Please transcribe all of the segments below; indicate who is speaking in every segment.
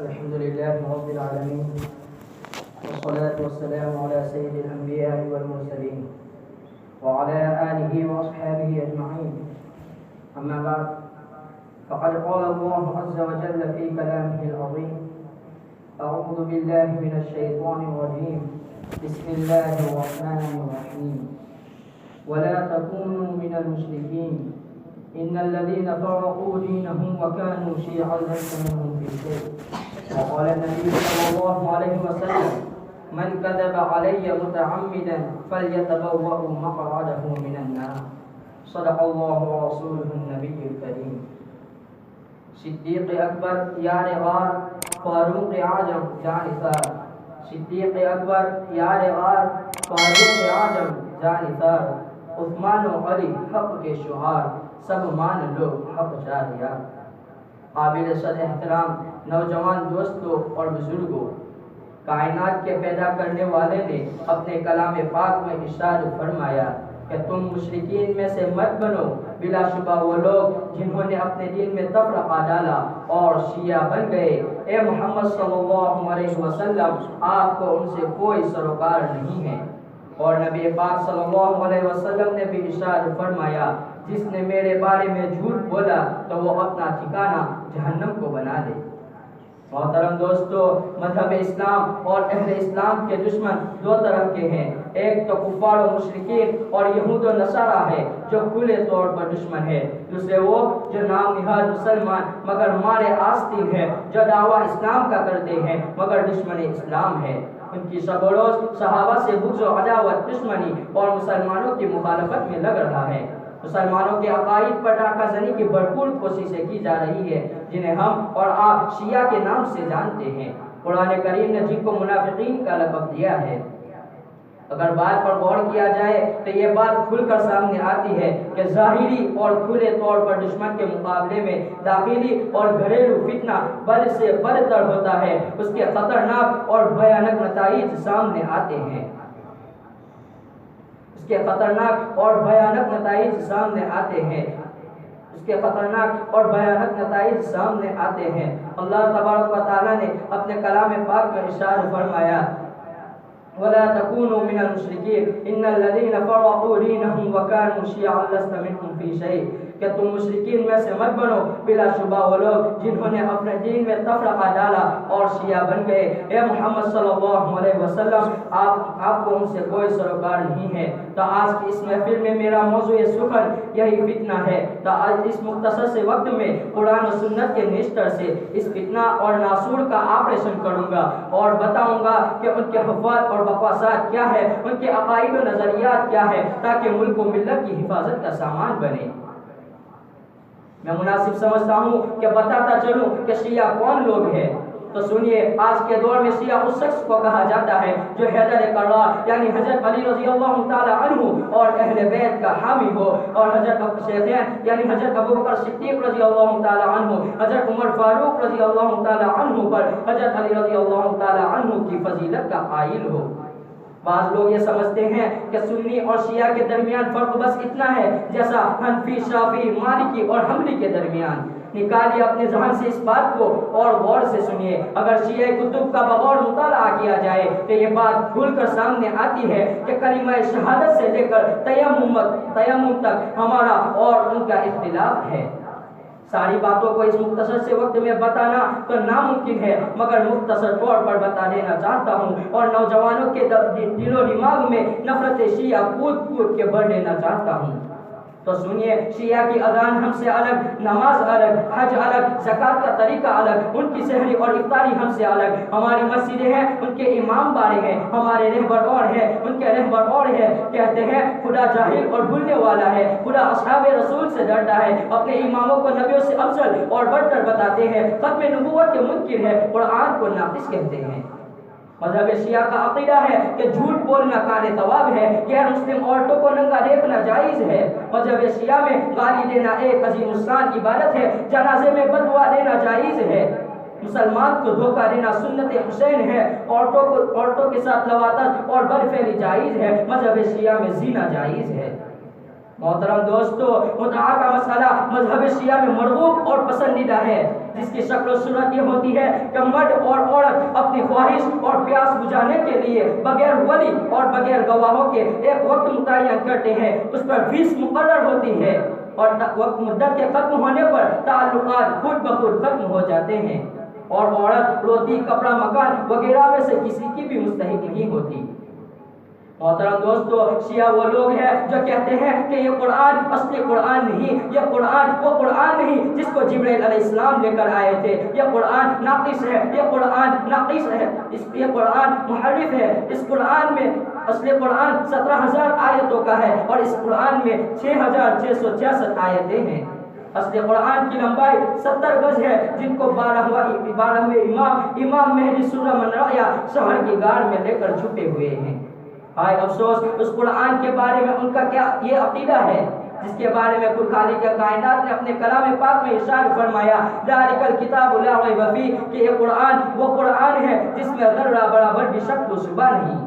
Speaker 1: الحمد لله رب العالمين والصلاة والسلام على سيد الأنبياء والمرسلين وعلى آله وأصحابه أجمعين. أما بعد، فقد قال الله عز وجل في كلامه العظيم: أعوذ بالله من الشيطان الرجيم، بسم الله الرحمن الرحيم. ولا تكونوا من المشركين إن الذين فرقوا دينهم وكانوا شيعا لست منهم في شيء. وقال النبي صلى الله عليه وسلم: من كذب علي متعمدا فليتبوأ مقعده من النار. صدق الله ورسوله النبي الكريم. صدیق اکبر یار غار، فاروق اعظم جانثار. صدیق اکبر یار غار، فاروق اعظم جانثار. عثمان و علی حق کے شعار، سب مان لو حق شاہیار. قابل صد احترام نوجوان دوستوں اور بزرگوں، کائنات کے پیدا کرنے والے نے اپنے کلام پاک میں ارشاد فرمایا کہ تم مشرکین میں سے مت بنو. بلا شبہ وہ لوگ جنہوں نے اپنے دین میں تفرقہ ڈالا اور شیعہ بن گئے، اے محمد صلی اللہ علیہ وسلم، آپ کو ان سے کوئی سروکار نہیں ہے. اور نبی پاک صلی اللہ علیہ وسلم نے بھی ارشاد فرمایا: جس نے میرے بارے میں جھوٹ بولا تو وہ اپنا ٹھکانہ جہنم کو بنا دے. محترم دوستو، مذہب اسلام اور اہل اسلام کے دشمن دو طرح کے ہیں. ایک تو کفار و مشرکین اور یہود و نصارہ ہے جو کھلے طور پر دشمن ہے. دوسرے وہ جو نام نہاد مسلمان مگر مارے آستین ہے، جو دعویٰ اسلام کا کرتے ہیں مگر دشمن اسلام ہے. ان کی شب و روز صحابہ سے بغض و عداوت، دشمنی اور مسلمانوں کی مخالفت میں لگ رہا ہے. مسلمانوں کے عقائد پر ڈاکہ زنی کی بھرپور کوششیں کی جا رہی ہے، جنہیں ہم اور آپ شیعہ کے نام سے جانتے ہیں. قرآن کریم نے جن کو منافقین کا لقب دیا ہے، اگر بات پر غور کیا جائے تو یہ بات کھل کر سامنے آتی ہے کہ ظاہری اور کھلے طور پر دشمن کے مقابلے میں داخلی اور گھریلو فتنہ بد سے بدتر ہوتا ہے. اس کے خطرناک اور بھیانک نتائج سامنے آتے ہیں. اس کے خطرناک اور بھیانک نتائج سامنے آتے ہیں. اللہ تبارک و تعالیٰ نے اپنے کلام پاک میں ارشاد فرمایا: ولا تكونوا من المشركين ان الذين فرقوا دينهم وكانوا شيعا لست منهم في شيء. کہ تم مشرکین میں سے مت بنو، بلا شبہ وہ لوگ جنہوں نے اپنے دین میں تفرقہ ڈالا اور شیعہ بن گئے. اے محمد صلی اللہ علیہ وسلم، آپ کو ان سے کوئی سروکار نہیں ہے. تو آج کی اس محفل میں میرا موضوع سخن یہی فتنہ ہے. تو آج اس مختصر سے وقت میں قرآن و سنت کے نیشتر سے اس فتنہ اور ناسور کا آپریشن کروں گا اور بتاؤں گا کہ ان کے حفاظت اور بکواسات کیا ہے، ان کے عقائد و نظریات کیا ہے، تاکہ ملک و ملت کی حفاظت کا سامان بنے. میں مناسب سمجھتا ہوں کہ بتاتا چلوں کہ شیعہ کون لوگ ہیں. تو سنیے، آج کے دور میں شیعہ اس شخص کو کہا جاتا ہے جو حیدر کرار یعنی حضرت علی رضی اللہ تعالی عنہ اور اہل بیت کا حامی ہو، اور حضرت شیخین یعنی حضرت ابوبکر صدیق رضی اللہ تعالی عنہ، حضرت عمر فاروق رضی اللہ تعالی عنہ پر حضرت علی رضی اللہ تعالی عنہ کی فضیلت کا قائل ہو. بعض لوگ یہ سمجھتے ہیں کہ سنی اور شیعہ کے درمیان فرق بس اتنا ہے جیسا حنفی، شافعی، مالکی اور حنبلی کے درمیان. نکالیے اپنے ذہن سے اس بات کو اور غور سے سنیے. اگر شیعہ کتب کا بغور مطالعہ کیا جائے تو یہ بات کھل کر سامنے آتی ہے کہ کلمہ شہادت سے لے کر تیمم تک ہمارا اور ان کا اختلاف ہے. ساری باتوں کو اس مختصر سے وقت میں بتانا تو ناممکن ہے، مگر مختصر طور پر بتا دینا چاہتا ہوں اور نوجوانوں کے دل و دماغ میں نفرت شیعہ کود کے بھر دینا چاہتا ہوں. تو سنیے، شیعہ کی اذان ہم سے الگ، نماز الگ، حج الگ، زکوٰۃ کا طریقہ الگ، ان کی سحری اور افطاری ہم سے الگ. ہماری مسجدیں ہیں، ان کے امام بارے ہیں، ہمارے رہبر اور ہیں، ان کے رہبر اور ہیں. کہتے ہیں خدا جاہل اور بھولنے والا ہے، خدا اصحاب رسول سے ڈرتا ہے، اپنے اماموں کو نبیوں سے افضل اور بڑھ کر بتاتے ہیں، ختم نبوت کے منکر ہے، قرآن کو ناقص کہتے ہیں. مذہب شیعہ کا عقیدہ ہے کہ جھوٹ بولنا کار ثواب ہے، غیر مسلم عورتوں کو ننگا دیکھنا جائز ہے. مذہب شیعہ میں گالی دینا ایک عظیم الشان عبادت ہے، جنازے میں بددعا دینا جائز ہے. مسلمان کو دھوکہ دینا سنت حسین ہے، عورتوں کے ساتھ لواطت اور بدفعلی جائز ہے. مذہب شیعہ میں زنا جائز ہے. محترم دوستو، متعا کا مسئلہ مذہب شیعہ میں مرغوب اور پسندیدہ ہے. جس کی شکل و صورت یہ ہوتی ہے کہ مرد اور عورت اپنی خواہش اور پیاس بجھانے کے لیے بغیر ولی اور بغیر گواہوں کے ایک وقت متعین کرتے ہیں، اس پر فیس مقرر ہوتی ہے اور وقت مدت کے ختم ہونے پر تعلقات خود بخود ختم ہو جاتے ہیں، اور عورت روٹی، کپڑا، مکان وغیرہ میں سے کسی کی بھی مستحق نہیں ہوتی۔ محترم دوستو، شیعہ وہ لوگ ہیں جو کہتے ہیں کہ یہ قرآن اصلی قرآن نہیں، یہ قرآن وہ قرآن نہیں جس کو جبرائیل علیہ السلام لے کر آئے تھے، یہ قرآن ناقص ہے، یہ قرآن ناقص ہے، یہ قرآن محرف ہے، اس قرآن میں اصلی قرآن 17,000 آیتوں کا ہے اور اس قرآن میں 6,666 آیتیں ہیں۔ اصل قرآن کی لمبائی 70 گز ہے، جن کو 12ویں امام مہدی سورہ منریا شہر کی غار میں لے کر چھپے ہوئے ہیں۔ ہائے افسوس اس قرآن کے بارے میں ان کا کیا یہ عقیدہ ہے جس کے بارے میں خود خالق کائنات نے اپنے کلام پاک میں ارشاد فرمایا، ذالک الکتاب لا ریب فیہ، کہ یہ قرآن وہ قرآن ہے جس میں ذرہ برابر بھی شک و شبہ نہیں۔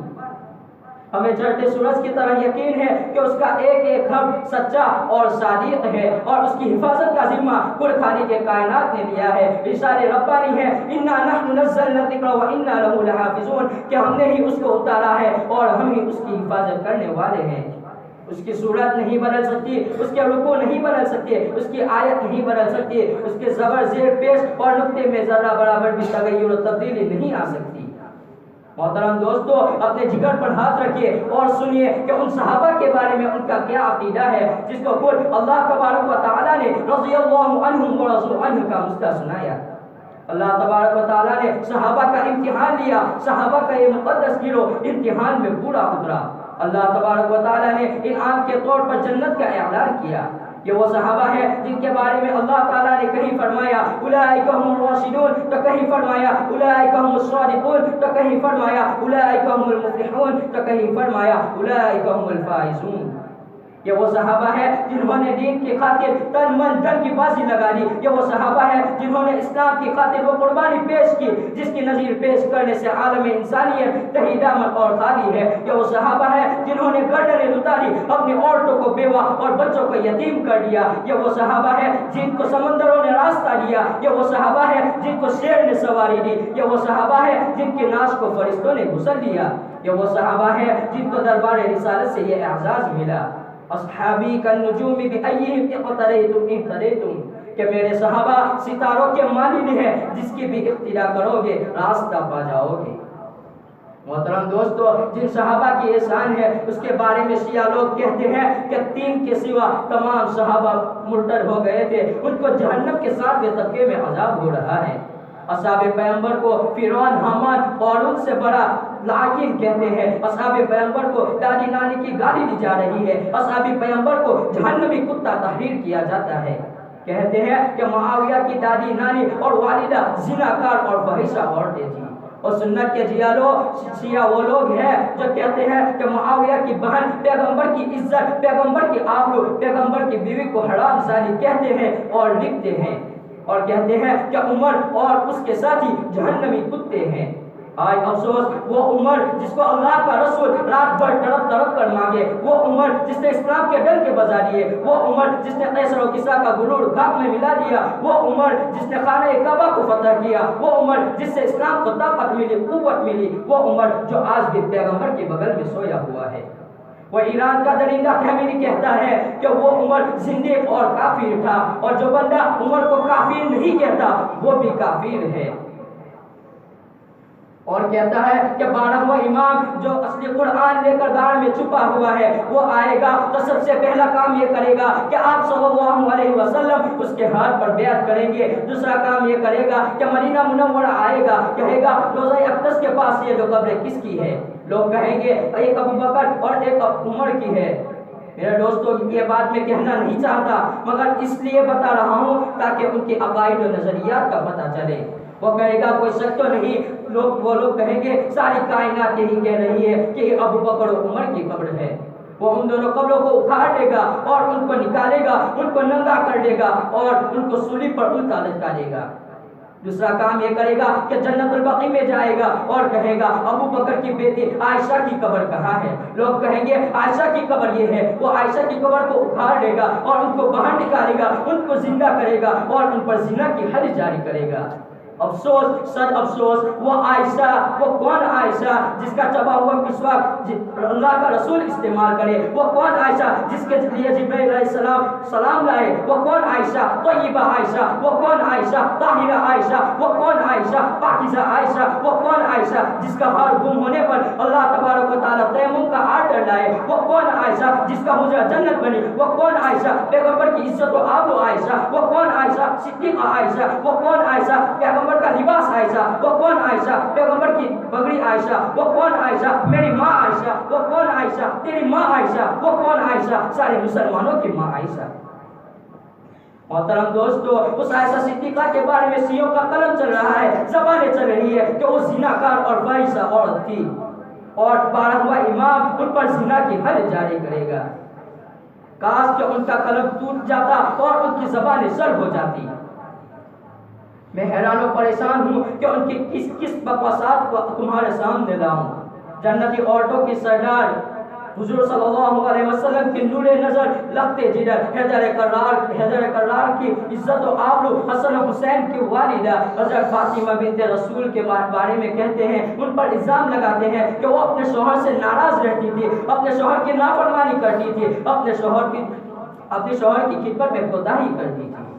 Speaker 1: ہمیں چڑھتے سورج کی طرح یقین ہے کہ اس کا ایک ایک حرف سچا اور صادق ہے اور اس کی حفاظت کا ذمہ خود خالق کائنات نے لیا ہے۔ ارشاد ربانی ہے، انا نحن نزلنا الذکر وانا له لحافظون، کہ ہم نے ہی اس کو اتارا ہے اور ہم ہی اس کی حفاظت کرنے والے ہیں۔ اس کی صورت نہیں بدل سکتی، اس کے رکوع نہیں بدل سکتے، اس کی آیت نہیں بدل سکتی، اس کے زبر، زیر، پیش اور نقطے میں ذرہ برابر بھی تغیر و تبدیلی نہیں آ سکتی۔ محترم دوستو، اپنے جگر پر ہاتھ رکھیے اور سنیے کہ ان صحابہ کے بارے میں ان کا کیا عقیدہ ہے جس کو خود اللہ تبارک و تعالیٰ نے رضی اللہ عنہم و رضوا عنہ کا مستہ سنایا۔ اللہ تبارک و تعالیٰ نے صحابہ کا امتحان لیا، صحابہ کا یہ مقدس گروہ امتحان میں پورا اترا۔ اللہ تبارک و تعالیٰ نے انعام کے طور پر جنت کا اعلان کیا۔ یہ وہ صحابہ ہیں جن کے بارے میں اللہ تعالیٰ نے کہیں فرمایا اولئک هم الراشدون، تو کہیں فرمایا اولئک هم الصادقون، تو کہیں فرمایا اولئک هم المفلحون، تو کہیں فرمایا اولئک هم الفائزون۔ یہ وہ صحابہ ہیں جنہوں نے دین کی خاطر تن من دھن کی بازی لگا دی۔ یہ وہ صحابہ ہیں جنہوں نے اسلام کی خاطر وہ قربانی پیش کی جس کی نظیر پیش کرنے سے عالم انسانیت تہی دامن اور خالی ہے۔ یہ وہ صحابہ ہیں جنہوں نے گردنیں اتاری، اپنی عورتوں کو بیوہ اور بچوں کو یتیم کر دیا۔ یہ وہ صحابہ ہیں جن کو سمندروں نے راستہ دیا۔ یہ وہ صحابہ ہیں جن کو شیر نے سواری دی۔ یہ وہ صحابہ ہیں جن کی ناش کو فرشتوں نے غسل دیا۔ یہ وہ صحابہ ہیں جن کو دربار رسالت سے یہ اعزاز ملا، اصحابی کالنجوم بأیہم اقتدیتم اہتدیتم، کہ میرے صحابہ ستاروں کے مانند ہیں، جس کی بھی اقتدا کرو گے راستہ پا جاؤ گے۔ محترم دوستو، جن صحابہ کی احسان ہے اس کے بارے میں شیعہ لوگ کہتے ہیں کہ 3 کے سوا تمام صحابہ مرتد ہو گئے تھے، ان کو جہنم کے 7ویں طبقے میں عذاب ہو رہا ہے۔ اصحاب پیغمبر کو فرعون، حامان، قارون سے بڑا لعین کہتے ہیں۔ اصحاب پیغمبر کو دادی نانی کی گالی دی جا رہی ہے۔ اصحاب پیغمبر کو جہنمی کتا تحریر کیا جاتا ہے۔ کہتے ہیں کہ معاویہ کی دادی نانی اور والدہ زناکار اور فاحشہ عورتیں تھیں۔ اور سنت کے شیعہ وہ لوگ ہیں جو کہتے ہیں کہ معاویہ کی بہن پیغمبر کی عزت، پیغمبر کی آبرو، پیغمبر کی بیوی کو حرام زانی کہتے ہیں اور لکھتے ہیں، اور کہتے ہیں کہ عمر اور اس کے ساتھی جہنمی کتے ہیں۔ آج افسوس وہ عمر جس کو اللہ کا رسول رات بھر تڑپ تڑپ کر مانگے، وہ عمر جس نے اسلام کے ڈنکے بجا دیے، وہ عمر جس نے قیصر و کسریٰ کا غرور خاک میں ملا دیا، وہ عمر جس نے خانہ کعبہ کو فتح کیا، وہ عمر جس سے اسلام کو طاقت ملی، قوت ملی، وہ عمر جو آج بھی پیغمبر کے بغل میں سویا ہوا ہے۔ وہ ایران کا درندہ خمیری کہتا ہے کہ وہ عمر زندیق اور کافر تھا، اور جو بندہ عمر کو کافر نہیں کہتا وہ بھی کافر ہے۔ اور کہتا ہے کہ 12واں امام جو اصلی قرآن لے کر غار میں چھپا ہوا ہے وہ آئے گا تو سب سے پہلا کام یہ کرے گا کہ آپ صلی اللہ علیہ وسلم اس کے ہاتھ پر بیعت کریں گے۔ دوسرا کام یہ کرے گا کہ مدینہ منورہ آئے گا، کہے گا روضہ اقدس کے پاس یہ جو قبر کس کی ہے؟ لوگ کہیں گے ایک ابوبکر اور ایک عمر کی ہے۔ میرے دوستوں، یہ بات میں کہنا نہیں چاہتا مگر اس لیے بتا رہا ہوں تاکہ ان کے عقائد و نظریات کا پتہ چلے۔ وہ کہے گا کوئی شک تو نہیں، وہ لوگ کہیں گے ساری کائنات یہی کہہ رہی ہے کہ یہ ابوبکر و عمر کی قبر ہے۔ وہ ان دونوں قبروں کو اکھاڑ دے گا اور ان کو نکالے گا، ان کو ننگا کر دے گا اور ان کو سولی پر الٹا لٹکا دے گا۔ دوسرا کام یہ کرے گا کہ جنت البقیع میں جائے گا اور کہے گا ابو بکر کی بیٹی عائشہ کی قبر کہاں ہے؟ لوگ کہیں گے عائشہ کی قبر یہ ہے، وہ عائشہ کی قبر کو اکھاڑ لے گا اور ان کو باہر نکالے گا، ان کو زندہ کرے گا اور ان پر زنا کی حد جاری کرے گا۔ افسوس، سچ افسوس، وہ عائشہ، وہ کون عائشہ جس کا چبا ہوا مسواک اللہ کا رسول استعمال کرے؟ وہ کون عائشہ جس کے لیے جبرائیل علیہ السلام سلام لائے؟ وہ کون عائشہ طیبہ عائشہ؟ وہ کون عائشہ طاہرہ عائشہ؟ وہ کون عائشہ پاکیزہ عائشہ؟ وہ کون عائشہ جس کا ہار گم ہونے پر اللہ تبارک و تعالیٰ تیمم کا آرڈر لائے؟ وہ کون عائشہ جس کا حجرہ جنت بنی؟ وہ کون عائشہ پیغمبر کی عزت و آبرو عائشہ؟ وہ کون عائشہ صدیقہ عائشہ؟ وہ کون عائشہ پیغمبر کا لباس عائشہ؟ وہ کون عائشہ پیغمبر کی پگڑی عائشہ؟ وہ کون عائشہ میری ماں عائشہ؟ وہ کون عائشہ تیری ماں عائشہ؟ وہ کون عائشہ سارے مسلمانوں کی ماں عائشہ؟ محترم دوستو، اس عائشہ صدیقہ کے بارے میں شیعوں کا قلم چل رہا ہے، زبانیں چل رہی ہے کہ وہ زناکار اور فاحشہ عورت تھی اور 12واں امام ان پر زنا کی حد جاری کرے گا۔ کاش کہ ان کا قلم ٹوٹ جاتا اور ان کی زبانیں سر ہو جاتی۔ میں حیران و پریشان ہوں کہ ان کی کس کس بکواسات کو تمہارے سامنے لاؤں۔ جنتی عورتوں کی سردار حضور صلی اللہ علیہ وسلم کی نور نظر لگتے جدر حیدر کرار کی عزت و آبرو، حسن و حسین کی والدہ حضرت فاطمہ بنت رسول کے بارے میں کہتے ہیں، ان پر الزام لگاتے ہیں کہ وہ اپنے شوہر سے ناراض رہتی تھی، اپنے شوہر کی نافرمانی کرتی تھی، اپنے شوہر کی خدمت میں کوتاہی کرتی تھی۔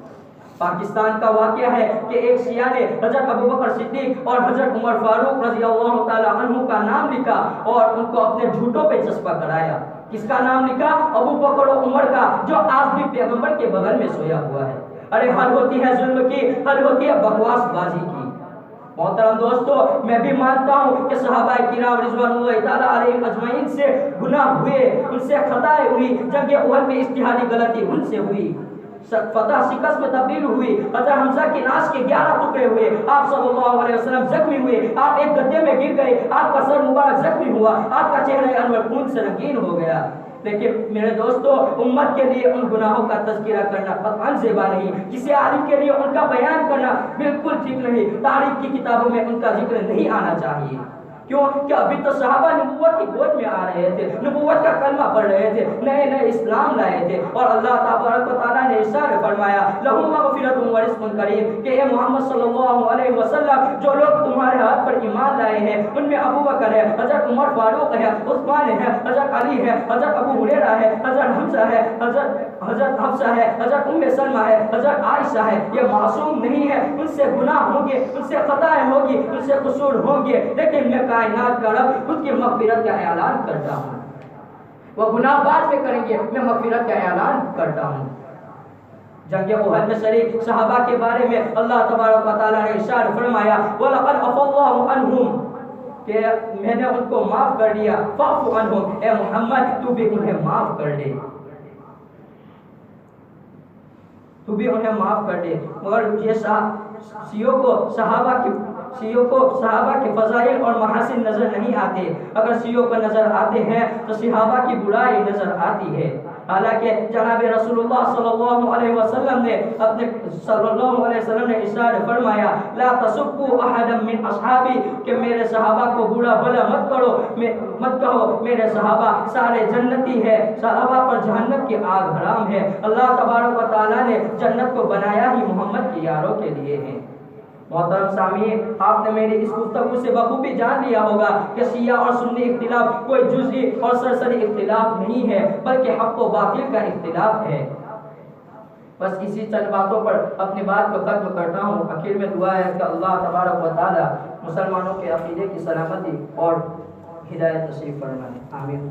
Speaker 1: پاکستان کا واقعہ ہے کہ ایک شیعہ نے حضرت ابوبکر صدیق اور حضرت عمر فاروق رضی اللہ تعالی عنہ کا نام لکھا اور ان کو اپنے جھوٹوں پہ چسپاں کرایا۔ کس کا نام لکھا؟ ابو بکر و عمر کا، جو آج بھی پیغمبر کے بغل میں سویا ہوا ہے۔ ارے حد ہوتی ہے ظلم کی، حد ہوتی ہے بکواس بازی کی۔ محترم دوستو، میں بھی مانتا ہوں کہ صحابہ کرام رضوان اللہ تعالی علیہم اجمعین سے گناہ ہوئے، ان سے خطائیں ہوئی، جنگ احد میں اجتہادی غلطی ان سے ہوئی، فتح شکست میں تبدیل ہوئی، حضرت حمزہ کی ناش کے 11 ٹکڑے ہوئے، آپ صلی اللہ علیہ وسلم زخمی ہوئے، آپ ایک گدے میں گر گئے، آپ کا سر مبارک زخمی ہوا، آپ کا چہرہ انور خون سے رنگین ہو گیا۔ لیکن میرے دوستو، امت کے لیے ان گناہوں کا تذکرہ کرنا قطعاً زیبا نہیں، کسی عالم کے لیے ان کا بیان کرنا بالکل ٹھیک نہیں، تاریخ کی کتابوں میں ان کا ذکر نہیں آنا چاہیے۔ کیوں کہ ابھی تو صحابہ نبوت کی گود میں آ رہے تھے، نبوت کا کلمہ پڑھ رہے تھے، نئے نئے اسلام لائے تھے، اور اللہ تبارک و تعالیٰ نے ارشاد فرمایا لہم مغفرۃ و رزق کریم، کہ اے محمد صلی اللہ علیہ وسلم، جو لوگ تمہارے ہاتھ پر ایمان لائے ہیں ان میں ابو بکر ہے، حضرت عمر فاروق ہے، عثمان ہے، حضرت علی ہے، حضرت ابو ہریرہ ہے، حضرت حمزہ ہے، حضرت حفصہ ہے، حضرت ام سلمہ ہے، حضرت عائشہ ہے، یہ معصوم نہیں ہے، ان سے گناہ ہوں گے، ان سے خطائیں ہوگی، ان سے قصور ہوں گے، لیکن میں کائنات کا رب خود کی مغفرت کا اعلان کرتا ہوں۔ وہ گناہ بعد میں کریں گے، میں مغفرت کا اعلان کرتا ہوں۔ جنگ احد میں شریک صحابہ کے بارے میں اللہ تبارک و تعالیٰ نے ارشاد فرمایا وَلَقَدْ عَفَا اللَّهُ عَنْهُمْ، کہ میں نے ان کو معاف کر دیا، فَاعْفُ عَنْهُمْ، اے محمد تو بھی انہیں معاف کر دے، تو بھی انہیں معاف کر دے۔ مگر یہ شیعوں کو صحابہ کے فضائل اور محاسن نظر نہیں آتے، اگر شیعوں کو نظر آتے ہیں تو صحابہ کی برائی نظر آتی ہے۔ حالانکہ جناب رسول اللہ صلی اللہ علیہ وسلم نے ارشاد فرمایا لا تسبوا احدا من اصحابی، کہ میرے صحابہ کو برا بھلا مت کہو، میرے صحابہ سارے جنتی ہے، صحابہ پر جہنم کی آگ حرام ہے۔ اللہ تبارک و تعالیٰ نے جنت کو بنایا ہی محمد کی یاروں کے لیے ہے۔ محترم سامعین، آپ نے میری اس گفتگو سے بخوبی جان لیا ہوگا کہ شیعہ اور سنی اختلاف کوئی جزئی اور سرسری اختلاف نہیں ہے، بلکہ حق و باطل کا اختلاف ہے۔ بس اسی چند باتوں پر اپنی بات کو ختم کرتا ہوں۔ آخر میں دعا ہے کہ اللہ تبارک و تعالی مسلمانوں کے عقیدے کی سلامتی اور ہدایت نصیب فرمائے، آمین۔